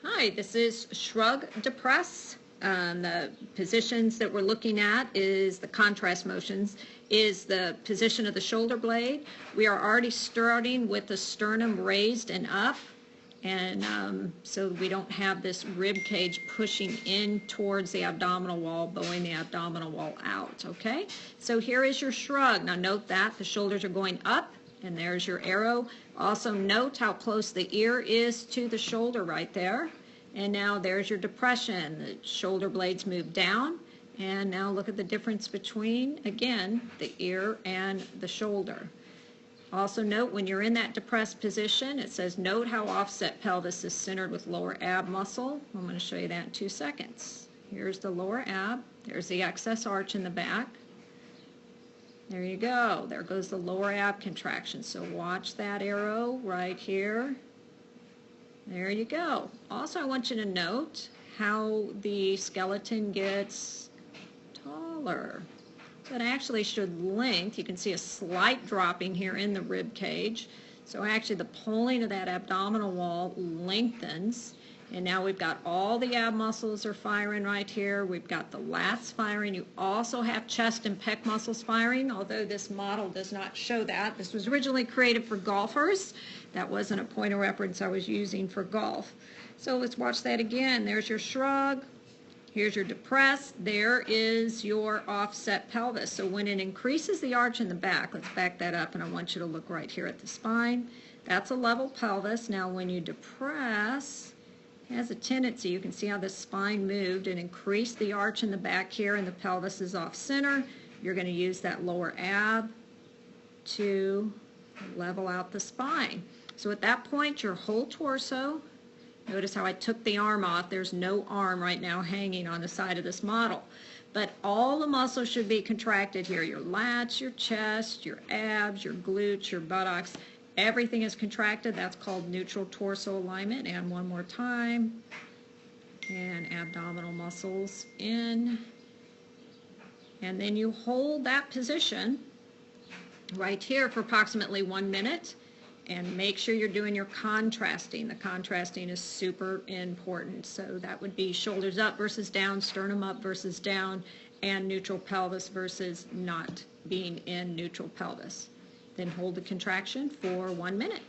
Hi, this is Shrug Depress. The positions that we're looking at is the contrast motions, is the position of the shoulder blade. We are already starting with the sternum raised and up, and so we don't have this rib cage pushing in towards the abdominal wall, bowing the abdominal wall out, okay? So here is your shrug. Now note that the shoulders are going up, and there's your arrow. Also note how close the ear is to the shoulder right there. And now there's your depression. The shoulder blades move down. And now look at the difference between, again, the ear and the shoulder. Also note when you're in that depressed position, it says note how offset pelvis is centered with lower ab muscle. I'm going to show you that in 2 seconds. Here's the lower ab. There's the excess arch in the back. There you go. There goes the lower ab contraction. So watch that arrow right here. There you go. Also, I want you to note how the skeleton gets taller. So it actually should length. You can see a slight dropping here in the rib cage. So actually the pulling of that abdominal wall lengthens. And now we've got all the ab muscles are firing right here. We've got the lats firing. You also have chest and pec muscles firing, although this model does not show that. This was originally created for golfers. That wasn't a point of reference I was using for golf. So let's watch that again. There's your shrug. Here's your depress. There is your offset pelvis. So when it increases the arch in the back, let's back that up, and I want you to look right here at the spine. That's a level pelvis. Now when you depress, has a tendency, you can see how the spine moved and increased the arch in the back here, and the pelvis is off center. You're going to use that lower ab to level out the spine. So at that point, your whole torso, notice how I took the arm off. There's no arm right now hanging on the side of this model. But all the muscles should be contracted here. Your lats, your chest, your abs, your glutes, your buttocks. Everything is contracted. That's called neutral torso alignment. And one more time. And abdominal muscles in. And then you hold that position right here for approximately 1 minute. And make sure you're doing your contrasting. The contrasting is super important. So that would be shoulders up versus down, sternum up versus down, and neutral pelvis versus not being in neutral pelvis. Then hold the contraction for 1 minute.